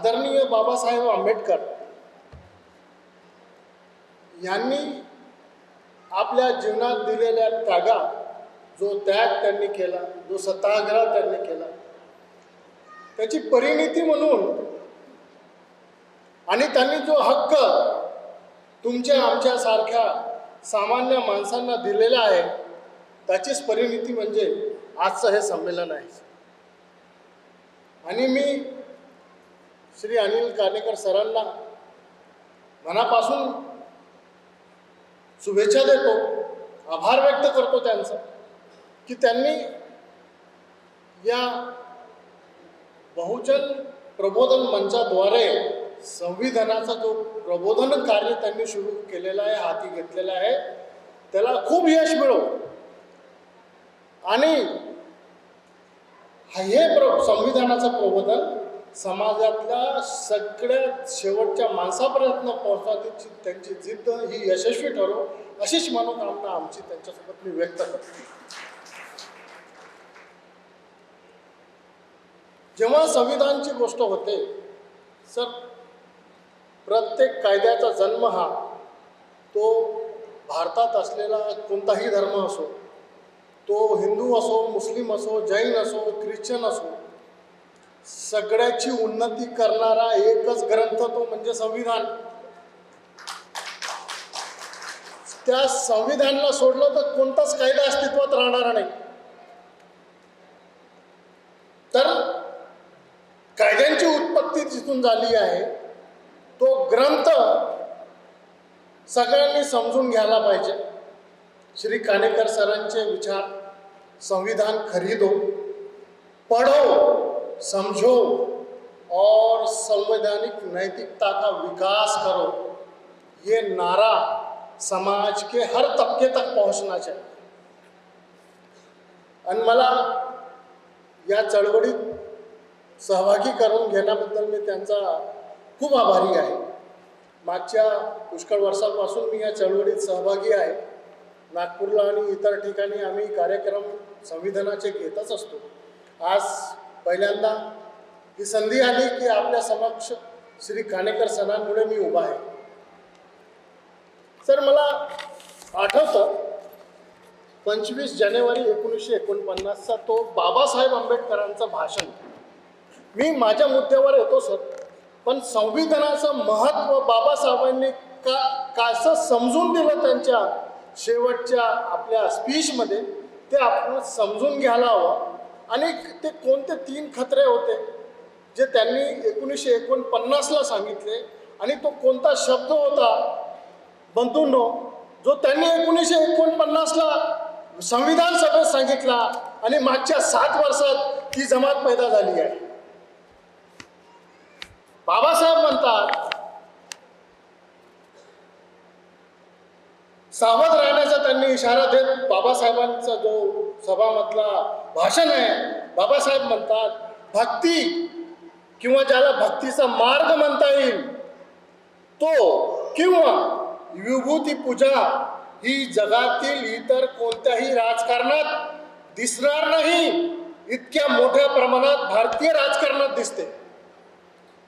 आदरणीय बाबासाहेब आंबेडकर यांनी आपल्या जीवनात दिलेल्या त्यागात जो त्याग त्यांनी केला, जो सत्याग्रह त्यांनी केला, त्याची परिणिती म्हणून आणि त्यांनी जो हक्क तुमच्या आमच्यासारख्या सामान्य माणसांना दिलेला आहे, त्याचीच परिणिती म्हणजे आजचं हे संमेलन आहे. आणि मी श्री अनिल कानेकर सरांना मनापासून शुभेच्छा देतो, आभार व्यक्त करतो त्यांचं की त्यांनी या बहुजन प्रबोधन मंचाद्वारे संविधानाचा जो प्रबोधन कार्य त्यांनी सुरू केलेलं आहे, हाती घेतलेला आहे, त्याला खूप यश मिळो. आणि हे संविधानाचं प्रबोधन समाजातल्या सगळ्यात शेवटच्या माणसापर्यंत पोहोचण्याची त्यांची जिद्द ही यशस्वी ठरो, अशीच मनोकामना आमची त्यांच्यासोबत मी व्यक्त करतो. जेव्हा संविधानाची गोष्ट होते सर, प्रत्येक कायद्याचा जन्म हा तो भारतात असलेला कोणताही धर्म असो, तो हिंदू असो, मुस्लिम असो, जैन असो, ख्रिश्चन असो, सगळ्याची उन्नती करणारा एकच ग्रंथ तो म्हणजे संविधान. त्या संविधानाला सोडलं तर कोणताच कायदा अस्तित्वात राहणार नाही. तर कायद्यांची उत्पत्ती जिथून झाली आहे, तो ग्रंथ सगळ्यांनी समजून घ्यायला पाहिजे. श्री कानेकर सरांचे विचार, संविधान खरीदो, पढ़ो, समझो और संवैधानिक नैतिकता का विकास करो, ये नारा समाज के हर तबके तक पहुंचना चाहिए. आणि मला या चळवळीत सहभागी करून घेण्याबद्दल मी त्यांचा खूप आभारी आहे. मागच्या पुष्कळ वर्षांपासून मी या चळवळीत सहभागी आहे. नागपूरला आणि इतर ठिकाणी आम्ही कार्यक्रम संविधानाचे घेतच असतो. आज पहिल्यांदा ही संधी आली की आपल्या समक्ष श्री कानेकर सरांमुळे मी उभा आहे. सर, मला आठवतं 25 जानेवारी 1949चा तो बाबासाहेब आंबेडकरांचं भाषण. मी माझ्या मुद्द्यावर येतो सर, पण संविधानाचं महत्त्व बाबासाहेबांनी कसं समजून दिलं त्यांच्या शेवटच्या आपल्या स्पीचमध्ये, ते आपण समजून घ्यायला हवं. आणि ते कोणते 3 खतरे होते जे त्यांनी 1949ला सांगितले, आणि तो कोणता शब्द होता बंधूंनो जो त्यांनी 1949ला संविधान सभेत सांगितला, आणि मागच्या 7 वर्षात ती जमात पैदा झाली आहे. बाबासाहेब म्हणतात सावध राहण्याचा त्यांनी इशारा देत बाबासाहेबांचा जो सभामधला भाषण आहे, बाबासाहेब म्हणतात भक्ती किंवा ज्याला भक्तीचा मार्ग म्हणता येईल तो किंवा विभूती पूजा ही जगातील इतर कोणत्याही राजकारणात दिसणार नाही, इतक्या मोठ्या प्रमाणात भारतीय राजकारणात दिसते.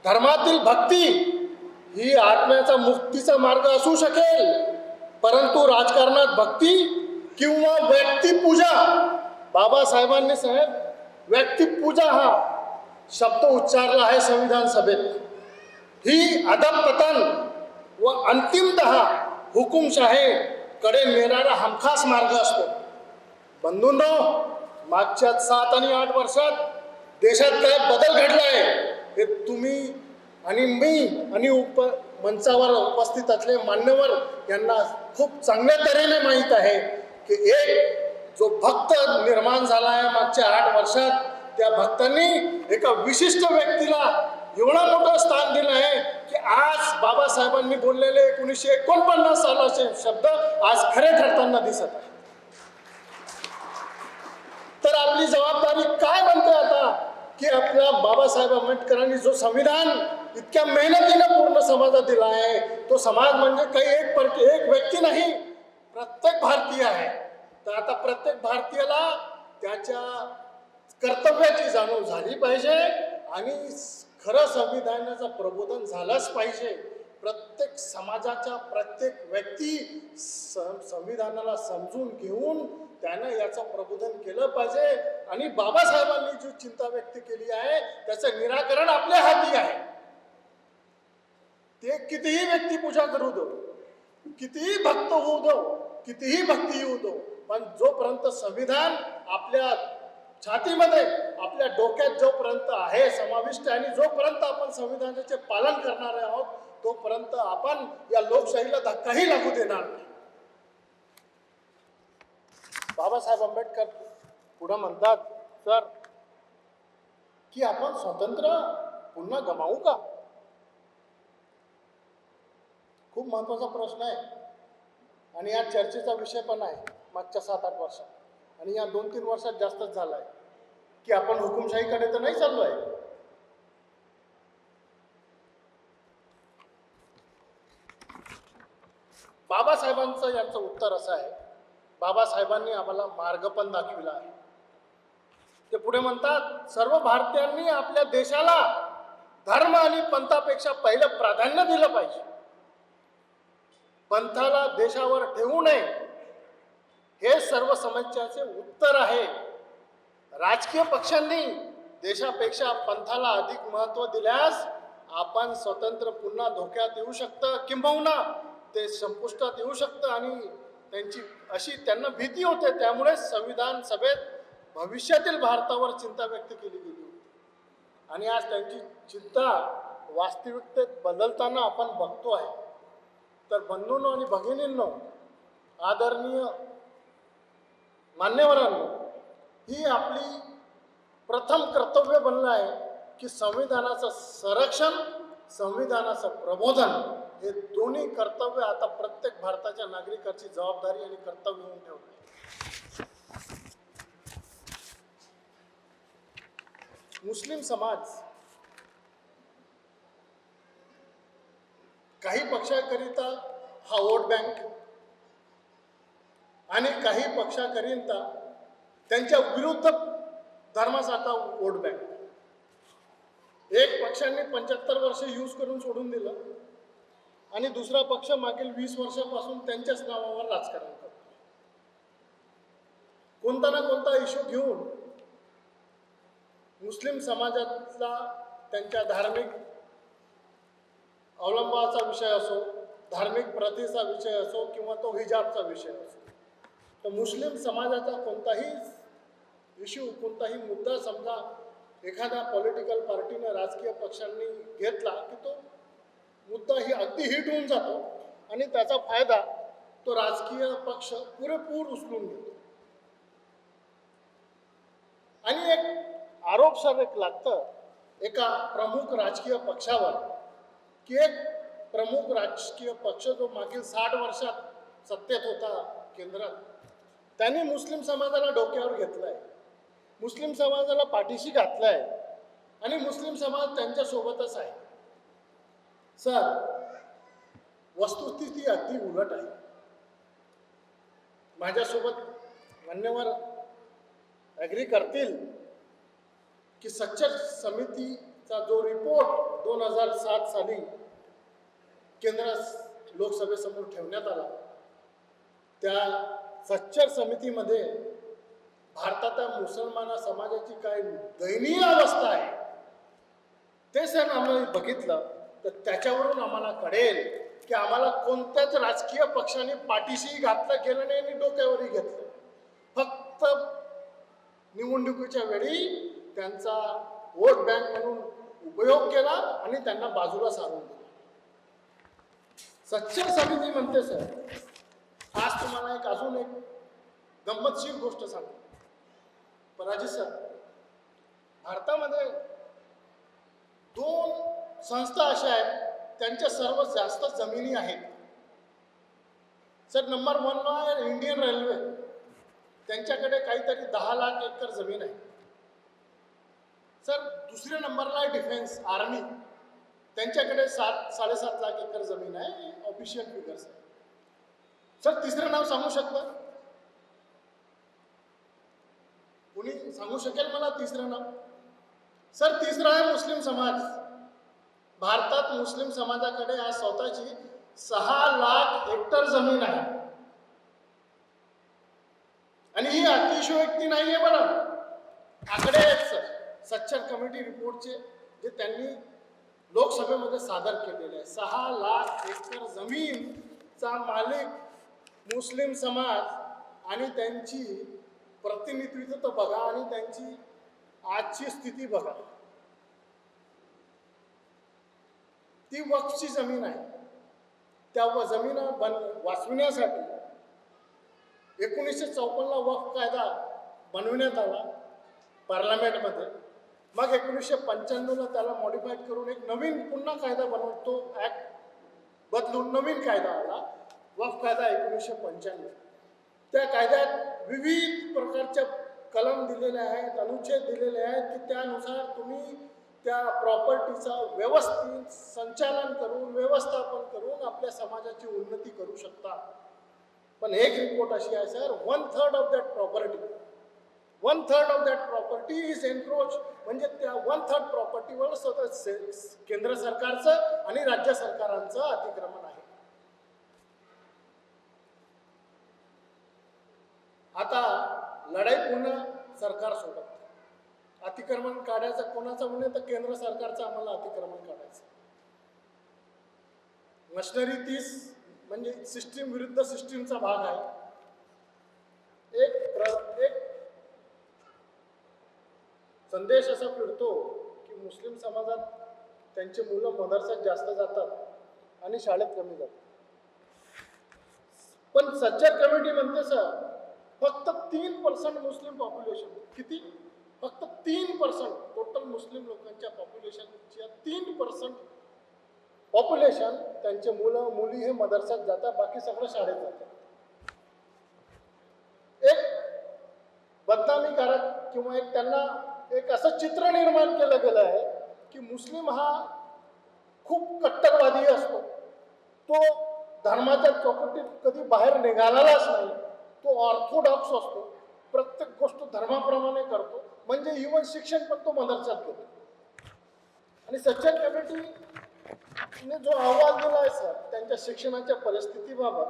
धर्मातील भक्ती ही आत्म्याचा मुक्तीचा मार्ग असू शकेल, परंतु राजकारणात भक्ती किंवा व्यक्तिपूजा, बाबासाहेबांनी साहेब व्यक्तिपूजा हा शब्द उच्चारला आहे संविधान सभेत, ही अधःपतन व अंतिमतः हुकुमशाहीकडे नेणारा हमखास मार्ग असतो. बंधूंनो, मागच्या 7 आणि 8 वर्षात देशात काय बदल घडला आहे हे तुम्ही आणि मी आणि मंचावर उपस्थित असलेले मान्यवर यांना खूप चांगल्या तऱ्हेने माहीत आहे की एक जो भक्त निर्माण झाला आहे मागच्या 8 वर्षात, त्या भक्तांनी एका विशिष्ट व्यक्तीला एवढं मोठं स्थान दिलं आहे की आज बाबासाहेबांनी बोललेले 1949 सालाचे शब्द आज खरे ठरताना दिसत आहे. तर आपली जबाबदारी काय बनते आता की आपल्या बाबासाहेब आंबेडकरांनी जो संविधान इतक्या मेहनतीनं पूर्ण समाजात दिला आहे, तो समाज म्हणजे काही एक व्यक्ती नाही, प्रत्येक भारतीय आहे. तर आता प्रत्येक भारतीयाला त्याच्या कर्तव्याची जाणीव झाली पाहिजे आणि खरं संविधानाचं प्रबोधन झालंच पाहिजे. प्रत्येक समाजाच्या प्रत्येक व्यक्ती संविधानाला समजून घेऊन त्यानं याचं प्रबोधन केलं पाहिजे. आणि बाबासाहेबांनी जी चिंता व्यक्त केली आहे त्याचं निराकरण आपल्या हाती आहे. ते कितीही व्यक्ती पूजा करू दो, कितीही भक्त होऊ दो, कितीही भक्ती येऊ दो, पण जोपर्यंत संविधान आपल्या छातीमध्ये आपल्या डोक्यात जोपर्यंत आहे समाविष्ट आणि जोपर्यंत आपण संविधानाचे पालन करणार आहोत तोपर्यंत आपण या लोकशाहीला धक्काही लागू देणार नाही. बाबासाहेब आंबेडकर पुढे म्हणतात सर की आपण स्वातंत्र्य पुन्हा गमावू का? खूप महत्वाचा प्रश्न आहे आणि या चर्चेचा विषय पण आहे मागच्या 7-8 वर्षात आणि या 2-3 वर्षात जास्तच झाला आहे की आपण हुकुमशाहीकडे तर नाही चाललो आहे. बाबासाहेबांचं याचं उत्तर असं आहे, बाबासाहेबांनी आम्हाला मार्ग पण दाखविला आहे. ते पुढे म्हणतात सर्व भारतीयांनी आपल्या देशाला धर्म आणि पंथापेक्षा पहिलं प्राधान्य दिलं पाहिजे. पंथाला देशावर ठेवू नये हे सर्व समस्याचे उत्तर आहे. राजकीय पक्षांनी देशापेक्षा पंथाला अधिक महत्त्व दिल्यास आपण स्वतंत्र पुन्हा धोक्यात येऊ शकतं, किंबहुना ते संपुष्टात येऊ शकतं आणि त्यांना भीती होते. त्यामुळे संविधान सभेत भविष्यातील भारतावर चिंता व्यक्त केली गेली होती आणि आज त्यांची चिंता वास्तविकतेत बदलताना आपण बघतो आहे. तर बंधूंनो आणि भगिनींनो, आदरणीय मान्यवरांनो, ही आपली प्रथम कर्तव्य बनलं आहे की संविधानाचं संरक्षण, संविधानाचं प्रबोधन हे दोन्ही कर्तव्य आता प्रत्येक भारताच्या नागरिकाची जबाबदारी आणि कर्तव्य होऊन ठेवलं आहे. मुस्लिम समाज काही पक्षाकरिता हा वोट बँक आणि काही पक्षाकरिता त्यांच्या विरुद्ध धर्मासारखा वोट बँक. एक पक्षाने 75 वर्ष यूज करून सोडून दिलं आणि दुसरा पक्ष मागील 20 वर्षापासून त्यांच्याच नावावर राजकारण करतो. कोणता ना कोणता इश्यू घेऊन मुस्लिम समाजातला त्यांच्या धार्मिक अवलंबाचा विषय असो, धार्मिक प्रथेचा विषय असो किंवा तो हिजाबचा विषय असो, तर मुस्लिम समाजाचा कोणताही इश्यू, कोणताही मुद्दा समजा एखाद्या पॉलिटिकल पार्टीने, राजकीय पक्षांनी घेतला की तो मुद्दा ही अगदी हिट होऊन जातो आणि त्याचा फायदा तो राजकीय पक्ष पुरेपूर उचलून घेतो. आणि एक आरोप सर एक लागतं एका प्रमुख राजकीय पक्षावर की एक प्रमुख राजकीय पक्ष जो मागील 60 वर्षात सत्तेत होता केंद्रात, त्यांनी मुस्लिम समाजाला डोक्यावर घेतलंय, मुस्लिम समाजाला पाठीशी घातलंय आणि मुस्लिम समाज त्यांच्यासोबतच आहे. सर, वस्तुस्थिती अगदी उलट आहे. माझ्यासोबत मान्यवर ॲग्री करतील की सच्चर समितीचा जो रिपोर्ट 2007 साली केंद्र लोकसभेसमोर ठेवण्यात आला, त्या सच्चर समितीमध्ये भारताच्या मुसलमान समाजाची काय दयनीय अवस्था आहे ते सर आम्ही बघितलं तर त्याच्यावरून आम्हाला कळेल की आम्हाला कोणत्याच राजकीय पक्षाने पाठीशी घातलं गेलं नाही आणि डोक्यावरही घेतलं. फक्त निवडणुकीच्या वेळी त्यांचा वोट बँक म्हणून उपयोग केला आणि त्यांना बाजूला सारून दिला. सच्चर समिती म्हणते सर, आज तुम्हाला अजून एक गंमतशीर गोष्ट सांगतो. पराजी सर, भारतामध्ये 2 संस्था अशा आहेत त्यांच्या सर्वात जास्त जमिनी आहेत. सर, नंबर 1 आहे इंडियन रेल्वे, त्यांच्याकडे काहीतरी 10 लाख एकर जमीन आहे. सर, दुसऱ्या नंबरला आहे डिफेन्स आर्मी, त्यांच्याकडे 7-7.5 लाख एकर जमीन आहे, ऑफिशियल फिगर्स आहे. सर, तिसरं नाव सांगू शकता? कोणी सांगू शकेल मला तिसरं नाव? सर, तिसरं आहे मुस्लिम समाज. भारतात मुस्लिम समाजाकडे आज स्वतःची 6 लाख हेक्टर जमीन आहे. आणि ही अतिशयोक्ती नाहीये बरं, आकडे आहेत सर, सच्चर कमिटी रिपोर्टचे जे त्यांनी लोकसभेमध्ये सादर केलेले आहे. 6 लाख हेक्टर जमीनचा मालिक मुस्लिम समाज आणि त्यांची प्रतिनिधित्व तर बघा आणि त्यांची आजची स्थिती बघा. ती वक्फची जमीन आहे. त्या जमीन वाचविण्यासाठी 1954ला वक्फ कायदा बनवण्यात आला पार्लमेंटमध्ये. मग 1995ला त्याला मॉडिफाईड करून एक नवीन पुन्हा कायदा बनवतो, ॲक्ट बदलून नवीन कायदा आला, वक्फ कायदा 1995. त्या कायद्यात विविध प्रकारच्या कलम दिलेले आहेत, अनुच्छेद दिलेले आहेत की त्यानुसार तुम्ही त्या प्रॉपर्टीचा व्यवस्थित संचालन करून व्यवस्थापन करून आपल्या समाजाची उन्नती करू शकता. पण एक रिपोर्ट अशी आहे sir, 1/3 of that property is encroach. म्हणजे त्या 1/3 प्रॉपर्टीवर केंद्र सरकारचं आणि राज्य सरकारांचं अतिक्रमण आहे. आता लढाई पुन्हा सरकार सोडत. अतिक्रमण काढायचं कोणाचं म्हणे तर केंद्र सरकारचं आम्हाला अतिक्रमण काढायचं. मशिनरी 30 म्हणजे सिस्टीम विरुद्ध सिस्टीमचा भाग आहे. एक संदेश असा फिरतो की मुस्लिम समाजात त्यांचे मुलं मदरसात जास्त जातात आणि शाळेत कमी जातात. पण सच्चर कमिटी म्हणते सर फक्त 3% मुस्लिम पॉप्युलेशन. किती? फक्त 3% टोटल मुस्लिम लोकांच्या पॉप्युलेशनच्या 3% पॉप्युलेशन त्यांचे मुलं मुली हे मदरसात जातात, बाकी सगळं शाळेत जातात. एक बदनामीकारक किंवा एक त्यांना एक असं चित्र निर्माण केलं गेलं आहे की मुस्लिम हा खूप कट्टरवादी असतो, तो धर्माच्या चौकटीत कधी बाहेर निघालाच नाही, तो ऑर्थोडॉक्स असतो, प्रत्येक गोष्ट धर्माप्रमाणे करतो, म्हणजे इव्हन शिक्षण पण तो मदरसात घेतो. आणि सच्चर कमिटीने जो अहवाल दिला आहे सर त्यांच्या शिक्षणाच्या परिस्थितीबाबत,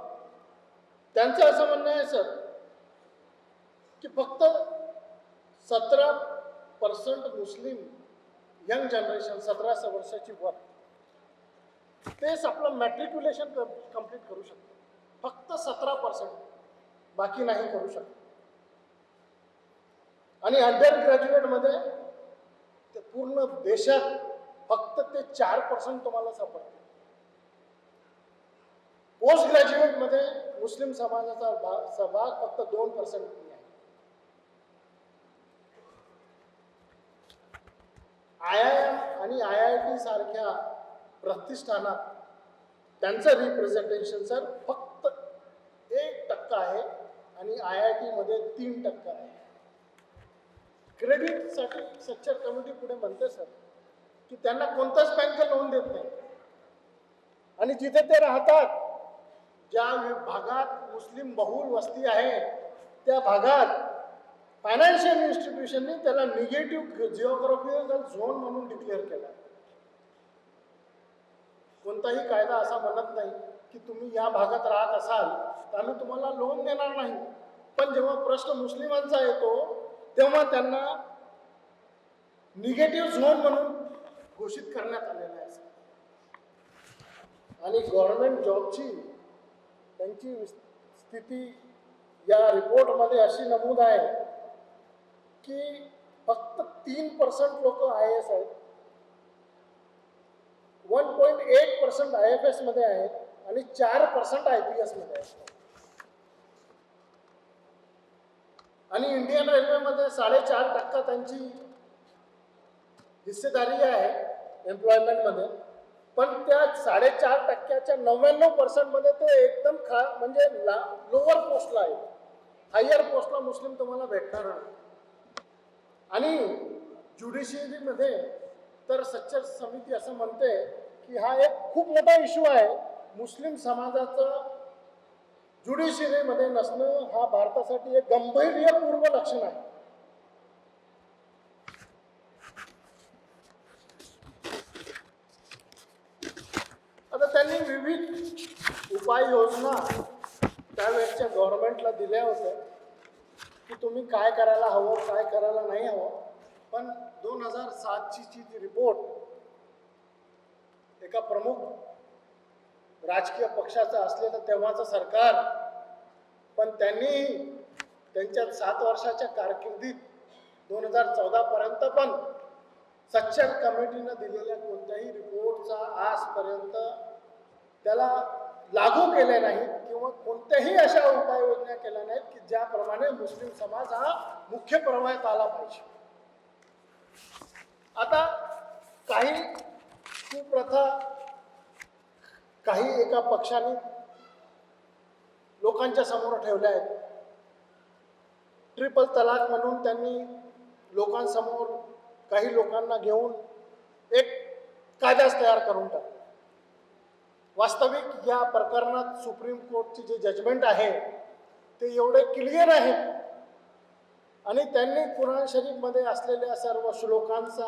त्यांचं असं म्हणणं आहे सर की फक्त 17% मुस्लिम यंग जनरेशन 17 वर्षाची वर तेच आपलं मॅट्रिक्युलेशन कंप्लीट करू शकतो. फक्त 17%, बाकी नाही करू शकत. आणि अंडर ग्रॅज्युएटमध्ये ते पूर्ण देशात फक्त ते 4% तुम्हाला सापडते. पोस्ट ग्रॅज्युएटमध्ये मुस्लिम समाजाचा सहभाग फक्त 2% आहे. IIM आणि IIT सारख्या प्रतिष्ठानात त्यांचं रिप्रेझेंटेशन सर फक्त 1% आहे आणि IIT मध्ये 3% आहे. क्रेडिटसाठी सच्चर कमिटी पुढे म्हणते सर की त्यांना कोणताच बँक लोन देत नाही. आणि जिथे ते राहतात, ज्या भागात मुस्लिम बहुल वस्ती आहे त्या भागात फायनान्शियल इन्स्टिट्यूशनने त्याला निगेटिव्ह जिओग्राफिकल झोन म्हणून डिक्लेअर केला. कोणताही कायदा असा म्हणत नाही की तुम्ही या भागात राहत असाल तर आम्ही तुम्हाला लोन देणार नाही. पण जेव्हा प्रश्न मुस्लिमांचा येतो तेव्हा त्यांना निगेटिव्ह झोन म्हणून घोषित करण्यात आलेलं आहे. आणि गव्हर्नमेंट जॉबची त्यांची स्थिती या रिपोर्टमध्ये अशी नमूद आहे की फक्त 3% लोक IAS आहेत, 1.8% IFS मध्ये आहेत आणि 4% IPS मध्ये आहेत. आणि इंडियन रेल्वेमध्ये 4.5% त्यांची हिस्सेदारी आहे एम्प्लॉयमेंटमध्ये. पण त्या 4.5%च्या 99% मध्ये ते एकदम म्हणजे लोअर पोस्टला आहे. हायर पोस्टला मुस्लिम तुम्हाला भेटणार नाही. आणि ज्युडिशियरीमध्ये तर सच्चर समिती असं म्हणते की हा एक खूप मोठा इश्यू आहे. मुस्लिम समाजाचं ज्युडिशियरीमध्ये नसणं हा भारतासाठी एक गंभीरपूर्ण लक्षण आहे. त्यावेळेसच्या गव्हर्नमेंटला दिल्या होत्या की तुम्ही काय करायला हवं, काय करायला नाही हवं. पण 2007ची जी रिपोर्ट एका प्रमुख राजकीय पक्षाचं असलेलं तेव्हाचं सरकार, पण त्यांनी त्यांच्या 7 वर्षाच्या कारकिर्दीत 2014 पर्यंत पण सच्चर कमिटीनं दिलेल्या कोणत्याही रिपोर्टचा आजपर्यंत त्याला लागू केले नाहीत किंवा कोणत्याही अशा उपाययोजना केल्या नाहीत की ज्याप्रमाणे मुस्लिम समाज हा मुख्य प्रवाहात आला पाहिजे. आता काही कुप्रथा काही एका पक्षाने लोकांच्या समोर ठेवल्या आहेत. ट्रिपल तलाक म्हणून त्यांनी लोकांसमोर काही लोकांना घेऊन एक कायदाच तयार करून टाकला. वास्तविक या प्रकरणात सुप्रीम कोर्टचे जे जजमेंट आहे ते एवढे क्लिअर आहे आणि त्यांनी कुराण शरीफमध्ये असलेल्या सर्व श्लोकांचा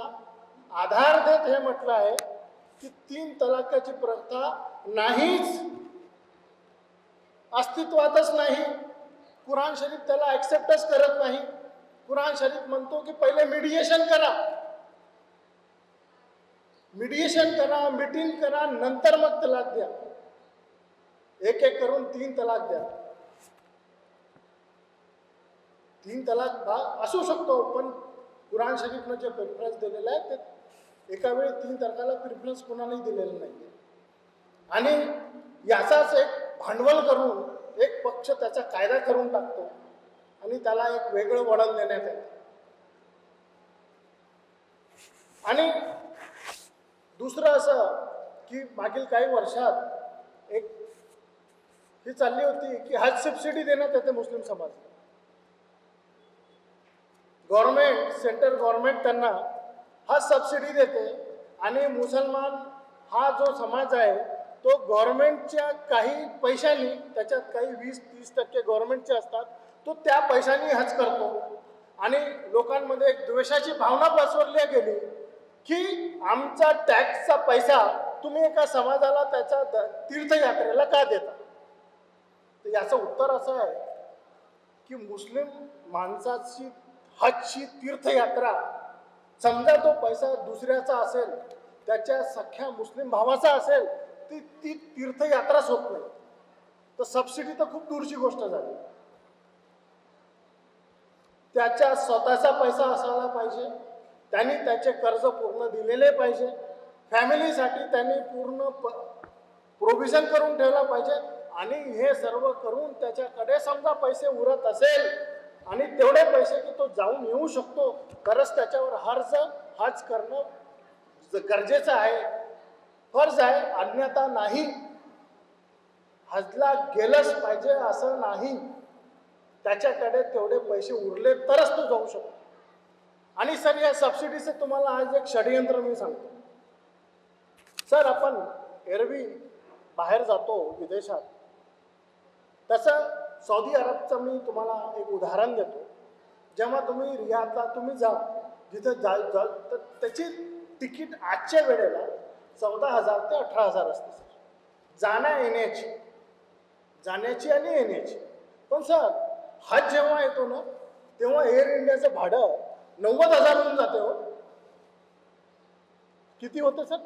आधार देत हे म्हटलं आहे की 3 तलाकाची प्रथा नाहीच, अस्तित्वातच नाही. कुराण शरीफ त्याला ॲक्सेप्टच करत नाही. कुराण शरीफ म्हणतो की पहिले मीडिएशन करा, मीटिंग करा, नंतर मग तलाक द्या. एक एक करून 3 तलाक द्या. 3 तलाक असू शकतो, पण कुराण शरीफनं जे प्रेफरन्स दिलेलं आहे ते एका वेळी 3 तलाकाला प्रेफरन्स कोणालाही दिलेलं नाही. आणि याचाच एक भांडवल करून एक पक्ष त्याचा कायदा करून टाकतो आणि त्याला एक वेगळं वळण देण्यात येतं. आणि दुसरं असं की मागील काही वर्षात एक ही चालली होती की हज सबसिडी देण्यात येते मुस्लिम समाजाला. गव्हर्नमेंट, सेंट्रल गव्हर्नमेंट त्यांना हज सबसिडी देते आणि मुसलमान हा जो समाज आहे तो गव्हर्नमेंटच्या काही पैशांनी, त्याच्यात काही 20-30% गव्हर्नमेंटचे असतात, तो त्या पैशांनी हज करतो. आणि लोकांमध्ये एक द्वेषाची भावना पसरली गेली की आमचा टॅक्सचा पैसा तुम्ही एका समाजाला त्याच्या तीर्थयात्रेला का देता. तर याचं उत्तर असं आहे की मुस्लिम माणसाची हजची तीर्थयात्रा, समजा तो पैसा दुसऱ्याचा असेल, त्याच्या सख्या मुस्लिम भावाचा असेल, ती तीर्थयात्राच होत नाही. तर सबसिडी तर खूप दूरची गोष्ट झाली. त्याच्या स्वतःचा पैसा असायला पाहिजे, त्यांनी त्याचे कर्ज पूर्ण दिलेले पाहिजे, फॅमिलीसाठी त्यांनी पूर्ण प्रोव्हिजन करून ठेवला पाहिजे. आणि हे सर्व करून त्याच्याकडे समजा पैसे उरत असेल आणि तेवढे पैसे की तो जाऊन येऊ शकतो, तरच त्याच्यावर हज करणं गरजेचं आहे, फर्ज आहे. अन्यथा नाही. हजला गेलंच पाहिजे असं नाही. त्याच्याकडे तेवढे पैसे उरले तरच तो जाऊ शकतो. आणि सर, या सबसिडीचं तुम्हाला आज एक षडयंत्र मी सांगतो. सर, आपण एरवी बाहेर जातो विदेशात, तसं सौदी अरबचं मी तुम्हाला एक उदाहरण देतो. जेव्हा तुम्ही रियादला तुम्ही जा, जिथं जाल तर त्याची तिकीट आजच्या वेळेला 14,000 ते 18,000 असते सर, जाण्याची आणि येण्याची. पण सर, हज जेव्हा येतो ना तेव्हा एअर इंडियाचं भाडं 90,000 होऊन जाते. हो, किती होते सर?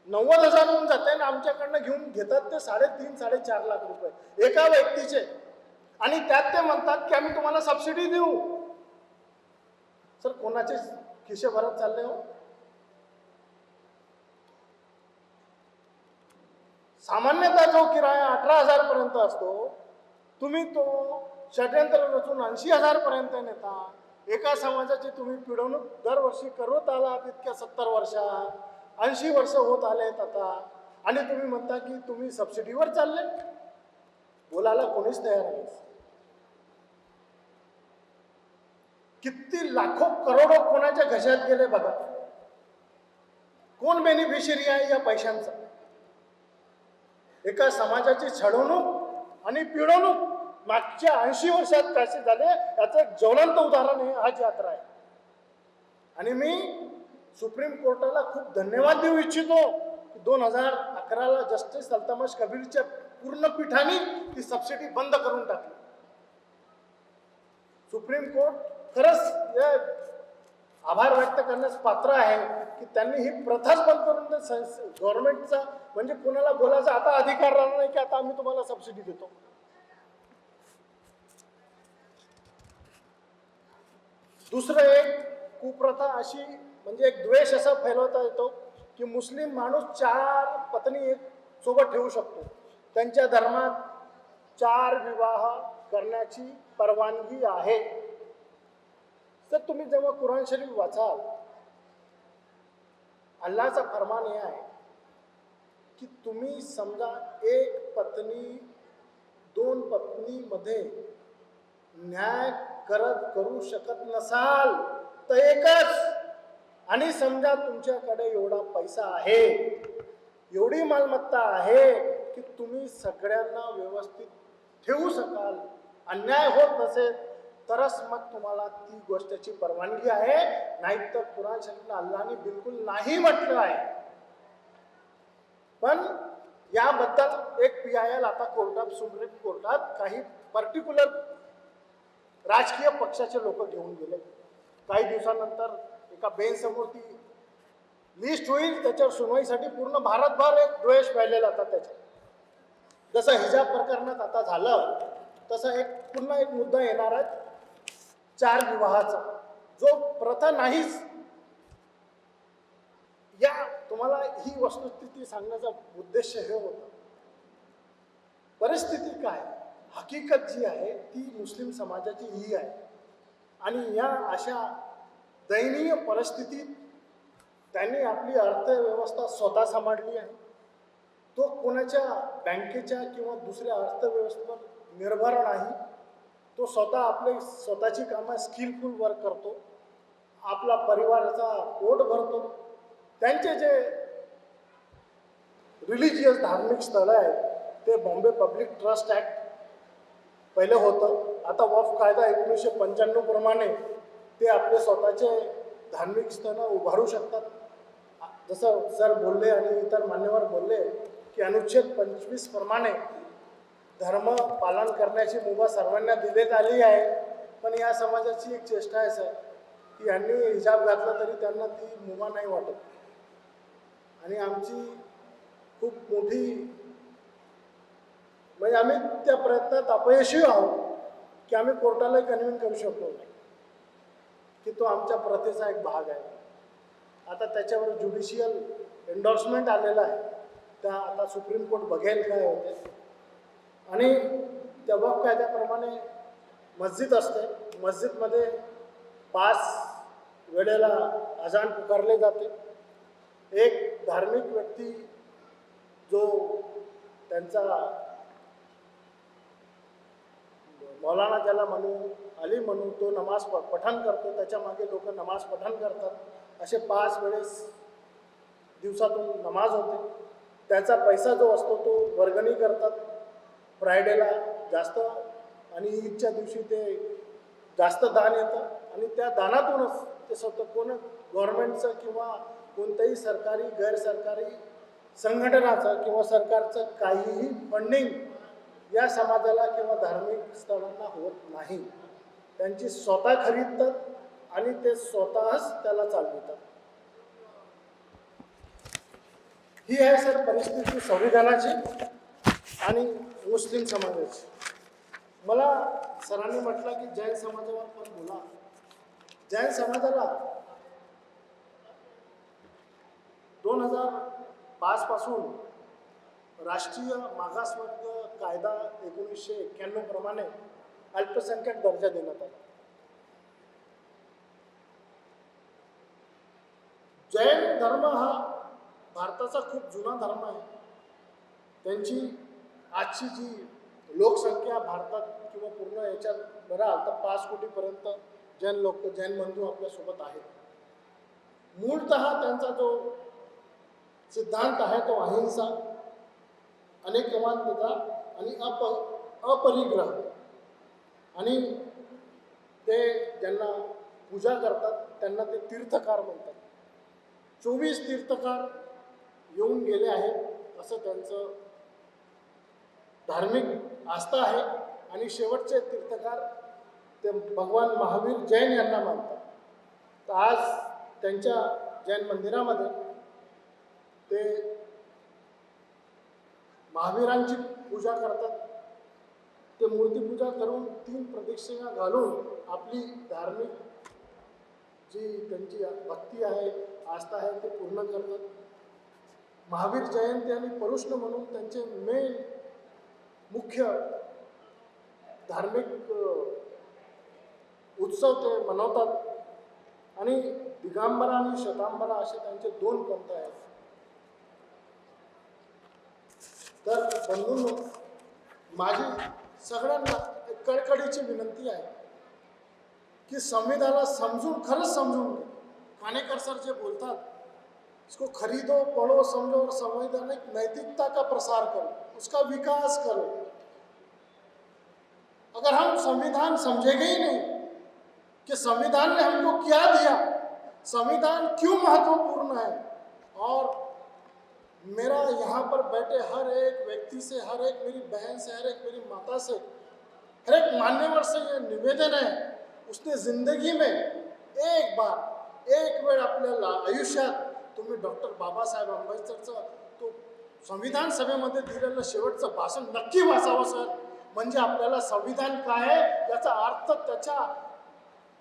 90,000 होऊन जाते. आणि आमच्याकडनं घेऊन घेतात ते 3.5-4.5 लाख रुपये एका व्यक्तीचे. आणि त्यात ते म्हणतात की आम्ही तुम्हाला सबसिडी देऊ. सर, कोणाचे खिशे भरत चालले हो? सामान्यतः जो किराया 18,000 पर्यंत असतो, तुम्ही तो षडयंत्र रचून 80,000 पर्यंत नेता. एका समाजाची तुम्ही पिढवणूक दरवर्षी करत आलात इतक्या 70 वर्षात, 80 वर्ष होत आलेत आता, आणि तुम्ही म्हणता की तुम्ही सबसिडीवर चालले. बोलायला कोणीच तयार नाही. किती लाखो करोडो कोणाच्या घशात गेले बघा. कोण बेनिफिशियरी आहे या पैशांचा? एका समाजाची छळवणूक आणि पिळवणूक मागच्या 80 वर्षात कसे झाले याचं एक ज्वलंत उदाहरण हे हज यात्रा आहे. आणि मी सुप्रीम कोर्टाला खूप धन्यवाद देऊ इच्छितो की 2011ला जस्टिस अल्तमश कबीरच्या पूर्ण पीठाने ती सबसिडी बंद करून टाकली. सुप्रीम कोर्ट खरंच या आभार व्यक्त करण्यास पात्र आहे की त्यांनी ही प्रथाच बंद करून गव्हर्नमेंटचा म्हणजे कोणाला बोलायचा आता अधिकार राहणार नाही की आता आम्ही तुम्हाला सबसिडी देतो. दुसरं एक कुप्रथा अशी म्हणजे एक द्वेष असा फैलवता येतो की मुस्लिम माणूस 4 पत्नी एक सोबत ठेवू शकतो. त्यांच्या धर्मात 4 विवाह करण्याची परवानगी आहे. तर तुम्ही जेव्हा कुराण शरीफ वाचाल, अल्लाहचा फरमान हे आहे की तुम्ही समजा एक पत्नी 2 पत्नीमध्ये न्याय करू शकत नसाल तर एकच, आणि समजा तुमच्याकडे एवढा पैसा आहे, एवढी मालमत्ता आहे की तुम्ही सगळ्यांना व्यवस्थित ठेवू शकाल, अन्याय होत नसेल तरच मग तुम्हाला ती गोष्टची परवानगी आहे. नाहीतर कुराण शरीफला अल्लाहने बिलकुल नाही म्हटलं आहे. पण याबद्दल एक PIL आता कोर्टात, सुप्रीम कोर्टात काही पर्टिक्युलर राजकीय पक्षाचे लोक घेऊन गेले. काही दिवसानंतर एका बेंचसमोर ती लिस्ट होईल, त्याच्यावर सुनवाईसाठी पूर्ण भारतभर एक द्वेष फैलेला होता. त्याच्यात जसं हिजाब प्रकरणात आता झालं तसं एक पुन्हा एक मुद्दा येणार आहे 4 विवाहाचा, जो प्रथा नाहीच. या तुम्हाला ही वस्तुस्थिती सांगण्याचा उद्देश हे होता. परिस्थिती काय, हकीकत जी आहे ती मुस्लिम समाजाची ही आहे. आणि या अशा दयनीय परिस्थितीत त्यांनी आपली अर्थव्यवस्था स्वतः सांभाळली आहे. तो कोणाच्या बँकेच्या किंवा दुसऱ्या अर्थव्यवस्थेवर निर्भर नाही. तो स्वतः आपले स्वतःची कामं स्किलफुल वर्क करतो, आपला परिवाराचा पोट भरतो. त्यांचे जे रिलिजियस धार्मिक स्थळं आहेत ते बॉम्बे पब्लिक ट्रस्ट ॲक्ट पहिलं होतं, आता वक्फ कायदा 1995 प्रमाणे ते आपले स्वतःचे धार्मिक स्थळं उभारू शकतात. जसं सर बोलले आणि इतर मान्यवर बोलले की अनुच्छेद 25 प्रमाणे धर्म पालन करण्याची मुभा सर्वांना देण्यात आली आहे. पण या समाजाची एक चेष्टा आहे सर की यांनी हिजाब घातला तरी त्यांना ती मुभा नाही वाटत. आणि आमची खूप मोठी म्हणजे आम्ही त्या प्रयत्नात अपयशी आहोत की आम्ही कोर्टाला कन्व्हिन्स करू शकलो नाही की तो आमच्या प्रथेचा एक भाग आहे. आता त्याच्यावर ज्युडिशियल एन्डॉर्समेंट आलेला आहे, त्या आता सुप्रीम कोर्ट बघेल काय होते. आणि त्या वक्फ कायद्याप्रमाणे मस्जिद असते, मस्जिदमध्ये 5 वेळेला अजान पुकारले जाते. एक धार्मिक व्यक्ती जो त्यांचा मौलाना ज्याला म्हणू, अली म्हणू, तो नमाज पठण करतो, त्याच्या मागे लोक नमाज पठण करतात. असे 5 वेळेस दिवसातून नमाज होते. त्याचा पैसा जो असतो तो वर्गणी करतात. फ्रायडेला जास्त आणि ईदच्या दिवशी ते जास्त दान येतं आणि त्या दानातूनच ते स्वतः कोण गव्हर्नमेंटचं किंवा कोणत्याही सरकारी गैरसरकारी संघटनाचं किंवा सरकारचं काहीही फंडिंग या समाजाला किंवा धार्मिक स्थळांना होत नाही. त्यांची स्वतः खरीदतात आणि ते स्वतःच त्याला चालवतात. ही आहे सर परिस्थिती संविधानाची आणि मुस्लिम समाजाची. मला सरांनी म्हटलं की जैन समाजावर पण बोला. जैन समाजाला 2005 पासून राष्ट्रीय मागासवर्ग कायदा 1991 प्रमाणे अल्पसंख्याक दर्जा देण्यात आला. जैन धर्म हा भारताचा खूप जुना धर्म आहे. त्यांची आजची जी लोकसंख्या भारतात किंवा पूर्ण याच्यात बघाल तर 5 कोटीपर्यंत जैन बंधू आपल्यासोबत आहेत. मूळतः त्यांचा जो सिद्धांत आहे तो अहिंसा, अनेकवादता आणि अपरिग्रह. आणि ते ज्यांना पूजा करतात त्यांना ते तीर्थकार म्हणतात. 24 तीर्थकार येऊन गेले आहेत असं त्यांचं धार्मिक आस्था आहे आणि शेवटचे तीर्थकार ते भगवान महावीर जैन यांना मानतात. तर आज त्यांच्या जैन मंदिरामध्ये ते महावीरांची पूजा करतात. ते मूर्तीपूजा करून 3 प्रदक्षिणा घालून आपली धार्मिक जी त्यांची भक्ती आहे, आस्था आहे ते पूर्ण करतात. महावीर जयंती आणि परुष्ण म्हणून त्यांचे मेन मुख्य धार्मिक उत्सव ते मनवतात आणि दिगंबरा आणि शतांबरा असे त्यांचे 2 पंथ आहेत. तर बंधूंनो, माझी सगळ्यांना एक कळकळीची विनंती आहे की संविधानाला खरंच समजून घे. कानेकर सर जे बोलतात, इसको खरीदो, पढ़ो, समझो और संवैधानिक नैतिकता का प्रसार करो, उसका विकास करो. अगर हम संविधान समझेंगे ही नहीं कि संविधान ने हमको क्या दिया, संविधान क्यों महत्वपूर्ण है, और मेरा यहाँ पर बैठे हर एक व्यक्ति से, हर एक मेरी बहन से, हर एक मेरी माता से, हर एक मान्यवर से ये निवेदन है, उसने जिंदगी में एक वेळ आपल्याला आयुष्यात तुम्ही डॉक्टर बाबासाहेब आंबेडकरचं तो संविधान सभेमध्ये दिलेलं शेवटचं भाषण नक्की वाचावं सर. म्हणजे आपल्याला संविधान काय आहे याचा अर्थ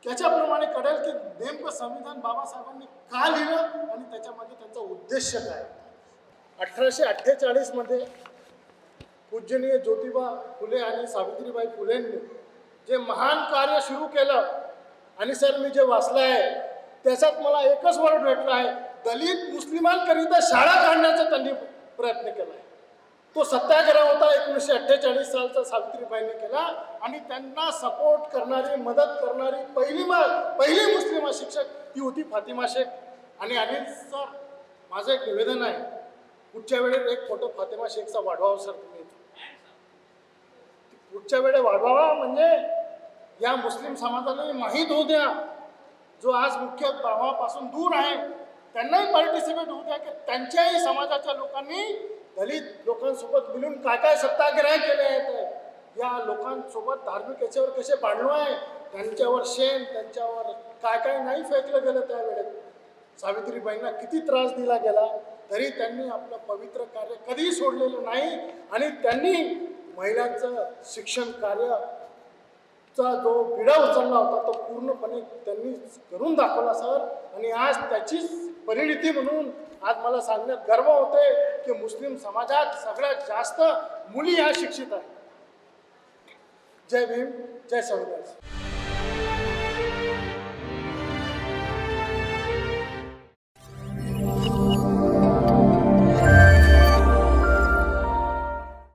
त्याच्याप्रमाणे कळेल की नेमकं संविधान बाबासाहेबांनी का लिहिलं आणि त्याच्यामध्ये त्यांचा उद्देश काय. 1848 मध्ये पूजनीय ज्योतिबा फुले आणि सावित्रीबाई फुलेंनी जे महान कार्य सुरू केलं आणि सर मी जे वाचलं आहे त्याच्यात मला एकच वर्ड भेटला आहे, दलित मुस्लिमांकरिता शाळा काढण्याचा त्यांनी प्रयत्न केला आहे. तो सत्याग्रह होता 1948 सालचा सावित्रीबाईंनी केला आणि त्यांना सपोर्ट करणारी, मदत करणारी पहिली मुस्लिम शिक्षक ती होती फातिमा शेख. आणि अनिल सर, माझं एक निवेदन आहे, पुढच्या वेळेस एक फोटो फातिमा शेखचा वाढवावा सर. तुम्ही पुढच्या वेळेस वाढवावा म्हणजे या मुस्लिम समाजाला माहीत होऊ द्या, जो आज मुख्य प्रवाहापासून दूर आहे त्यांनाही पार्टिसिपेट होऊ द्या की त्यांच्याही समाजाच्या लोकांनी दलित लोकांसोबत मिळून काय काय सत्याग्रह केले आहेत, या लोकांसोबत धार्मिक याच्यावर कसे भांडणं आहे, त्यांच्यावर शेण, त्यांच्यावर काय काय नाही फेकलं गेलं. त्यावेळेस सावित्रीबाईंना किती त्रास दिला गेला तरी त्यांनी आपलं पवित्र कार्य कधीही सोडलेलं नाही आणि त्यांनी महिलांचं शिक्षण कार्याचा जो विडा उचलला होता तो पूर्णपणे त्यांनी करून दाखवला सर. आणि आज त्याचीच परिणिती म्हणून आज मला सांगण्यात गर्व होते की मुस्लिम समाजात सगळ्यात जास्त मुली ह्या शिक्षित आहेत. जय भीम, जय संविधान.